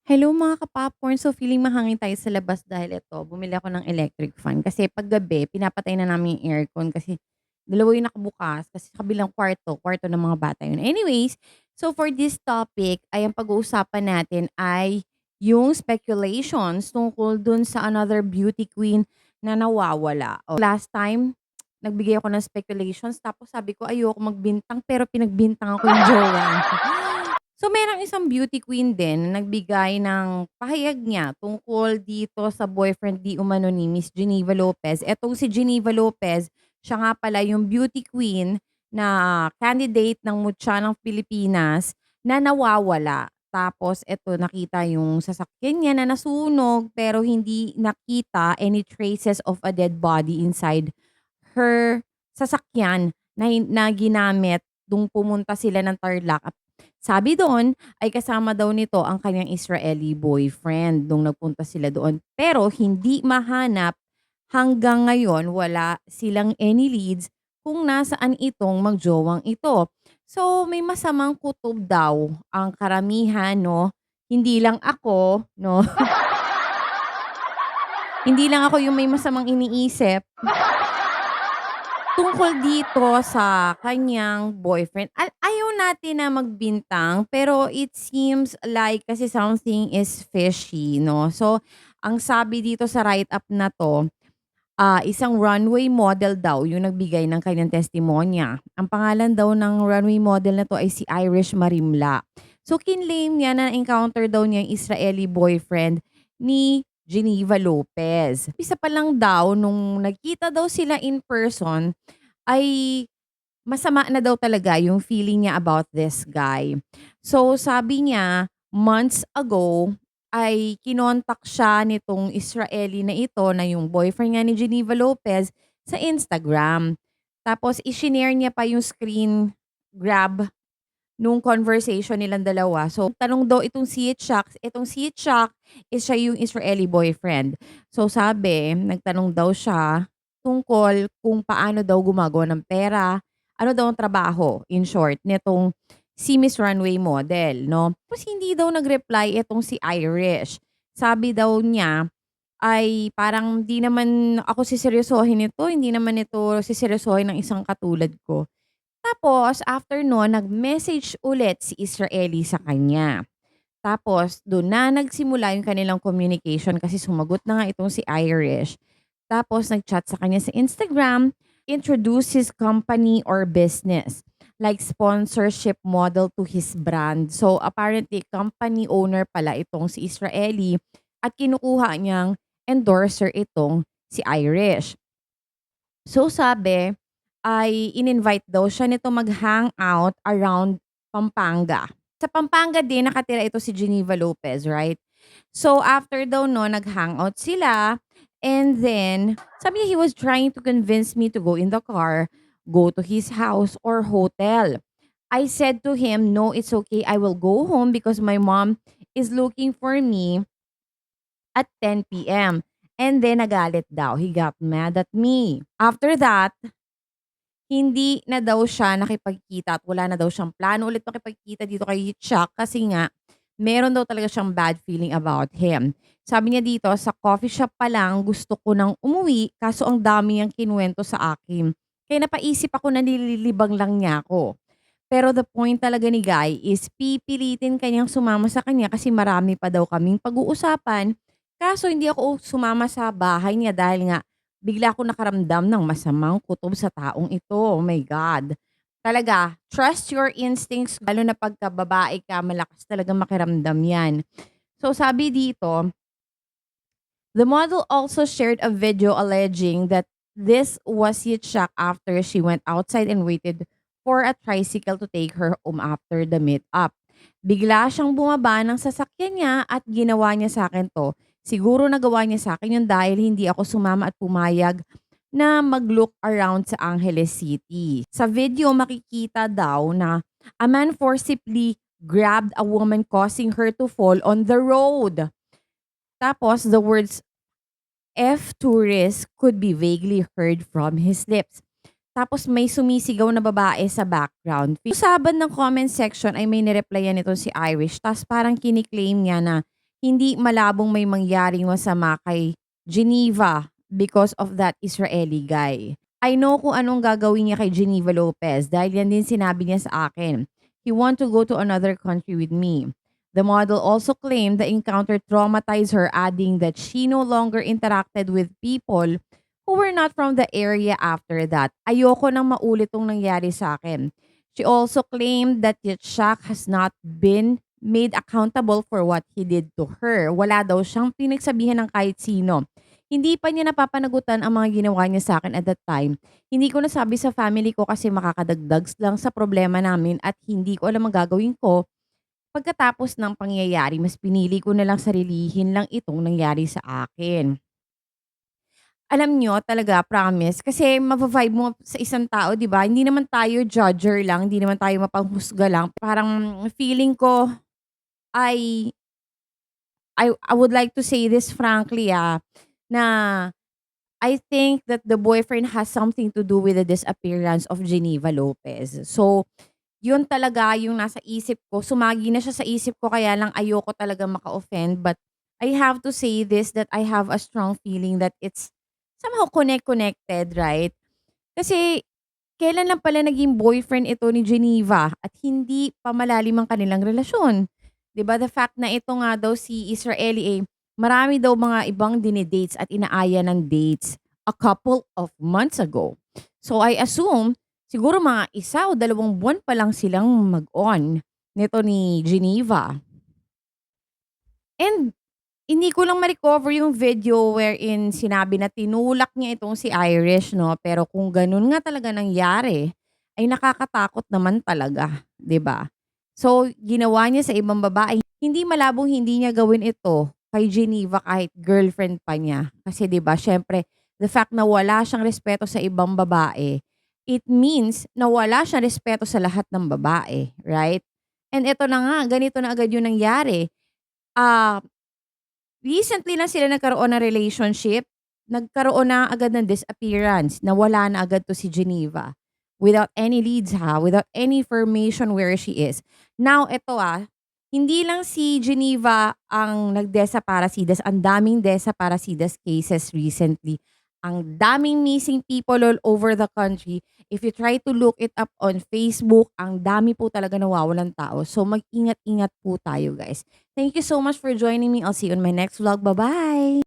Hello mga ka-popcorn. So feeling mahangin tayo sa labas dahil ito, bumili ako ng electric fan. Kasi pag gabi, pinapatay na namin yung aircon kasi dalawa yung nakabukas kasi sa kabilang kwarto, kwarto ng mga bata yun. Anyways, so for this topic, ay ang pag-uusapan natin ay yung speculations tungkol dun sa another beauty queen na nawawala. Last time, nagbigay ako ng speculations tapos sabi ko ayoko magbintang pero pinagbintang ako yung jowa niya. So, merong isang beauty queen din na nagbigay ng pahayag niya tungkol dito sa boyfriend di umano ni Miss Geneva Lopez. Etong si Geneva Lopez, siya nga pala yung beauty queen na candidate ng Mutya ng Pilipinas na nawawala. Tapos eto nakita yung sasakyan niya na nasunog pero hindi nakita any traces of a dead body inside her sasakyan na ginamit nung pumunta sila ng Tarlac at sabi doon ay kasama daw nito ang kanyang Israeli boyfriend nung nagpunta sila doon. Pero hindi mahanap hanggang ngayon wala silang any leads kung nasaan itong magjowang ito. So may masamang kutob daw ang karamihan, no? Hindi lang ako, no? Hindi lang ako yung may masamang iniisip tungkol dito sa kanyang boyfriend. Ayaw natin na magbintang, pero it seems like kasi something is fishy, no? So, ang sabi dito sa write-up na 'to, isang runway model daw yung nagbigay ng kanyang testimonya. Ang pangalan daw ng runway model na 'to ay si Irish Marimla. So, kinlaim niya na encounter daw niya yung Israeli boyfriend ni Geneva Lopez. Isa pa lang daw nung nagkita daw sila in person ay masama na daw talaga yung feeling niya about this guy. So sabi niya, months ago ay kinontak siya nitong Israeli na ito na yung boyfriend nga ni Geneva Lopez sa Instagram. Tapos ishinare niya pa yung screen grab nung conversation nilang dalawa. So tanong daw itong si Itchak is siya yung Israeli boyfriend. So sabi, nagtanong daw siya tungkol kung paano daw gumagawa ng pera, ano daw ang trabaho, in short, nitong si Miss Runway model, no? Tapos hindi daw nag-reply itong si Irish. Sabi daw niya, ay parang di naman ako siseryosohin ito, hindi naman ito siseryosohin ng isang katulad ko. Tapos after nun, nag-message ulit si Israeli sa kanya. Tapos dun na nagsimula yung kanilang communication kasi sumagot na nga itong si Irish. Tapos nag-chat sa kanya sa Instagram, introduce his company or business, like sponsorship model to his brand. So apparently company owner pala itong si Israeli at kinukuha niyang endorser itong si Irish. So sabi, ay in-invite daw siya nito mag-hangout around Pampanga. Sa Pampanga din nakatira ito si Geneva Lopez, right? So after daw no, nag-hangout sila and then sabi niya he was trying to convince me to go in the car, go to his house or hotel. I said to him, no, it's okay. I will go home because my mom is looking for me at 10 p.m. And then nagalit daw. He got mad at me. After that, hindi na daw siya nakipagkita at wala na daw siyang plano ulit makipagkita dito kay Chuck kasi nga meron daw talaga siyang bad feeling about him. Sabi niya dito, sa coffee shop pa lang gusto ko nang umuwi kaso ang dami niyang kinuwento sa akin. Kaya napaisip ako na nililibang lang niya ako. Pero the point talaga ni Guy is pipilitin kanyang sumama sa kanya kasi marami pa daw kaming pag-uusapan. Kaso hindi ako sumama sa bahay niya dahil nga bigla ako nakaramdam ng masamang kutob sa taong ito. Oh my God. Talaga, trust your instincts, lalo na pagka babae ka, malakas talaga makiramdam yan. So sabi dito, the model also shared a video alleging that this was Yitzhak after she went outside and waited for a tricycle to take her home after the meet-up. Bigla siyang bumaba ng sasakyan niya at ginawa niya sa akin to. Siguro nagawa niya sa akin yun dahil hindi ako sumama at pumayag na mag-look around sa Angeles City. Sa video makikita daw na a man forcibly grabbed a woman causing her to fall on the road. Tapos the words F tourist could be vaguely heard from his lips. Tapos may sumisigaw na babae sa background. Sa sabad ng comment section ay may nireplyan nito si Irish. Tapos parang kiniklaim niya na hindi malabong may mangyaring masama kay Geneva because of that Israeli guy. I know kung anong gagawin niya kay Geneva Lopez dahil yan din sinabi niya sa akin. He want to go to another country with me. The model also claimed the encounter traumatized her, adding that she no longer interacted with people who were not from the area after that. Ayoko nang maulit tong nangyari sa akin. She also claimed that Yitzhak has not been made accountable for what he did to her. Wala daw siyang pinagsabihan ng kahit sino. Hindi pa niya napapanagutan ang mga ginawa niya sa akin at that time. Hindi ko nasabi sa family ko kasi makakadagdag lang sa problema namin at hindi ko alam ang gagawin ko. Pagkatapos ng pangyayari, mas pinili ko na lang sarilihin lang itong nangyari sa akin. Alam niyo talaga, promise, kasi vibe mo sa isang tao, 'di ba? Hindi naman tayo judger lang, hindi naman tayo mapanghusga lang. Parang feeling ko ay I would like to say this frankly, na I think that the boyfriend has something to do with the disappearance of Geneva Lopez. So, yun talaga yung nasa isip ko. Sumagi na siya sa isip ko kaya lang ayoko talaga maka-offend. But I have to say this that I have a strong feeling that it's somehow connected, right? Kasi kailan lang pala naging boyfriend ito ni Geneva at hindi pa malalim ang kanilang relasyon. 'Di ba? The fact na ito nga daw si Israeli marami daw mga ibang dine-dates at inaaya ng dates a couple of months ago. So I assume siguro mga 1 o 2 buwan pa lang silang mag-on nito ni Geneva. And hindi ko lang ma-recover yung video wherein sinabi na tinulak niya itong si Irish 'no, pero kung ganun nga talaga nangyari, ay nakakatakot naman talaga, 'di ba? So, ginawa niya sa ibang babae, hindi malabong hindi niya gawin ito kay Geneva kahit girlfriend pa niya. Kasi 'di ba siyempre the fact na wala siyang respeto sa ibang babae, it means na wala siyang respeto sa lahat ng babae, right? And eto na nga, ganito na agad yung nangyari. Ah, Recently lang sila nagkaroon ng relationship, nagkaroon na agad ng disappearance, nawala na agad 'to si Geneva. Without any leads without any information where she is. Now eto, hindi lang si Geneva ang nag-desaparecidas, ang daming desaparecidas cases recently. Ang daming missing people all over the country. If you try to look it up on Facebook, ang dami po talaga nawawalang tao. So mag-ingat-ingat po tayo guys. Thank you so much for joining me. I'll see you on my next vlog. Bye-bye!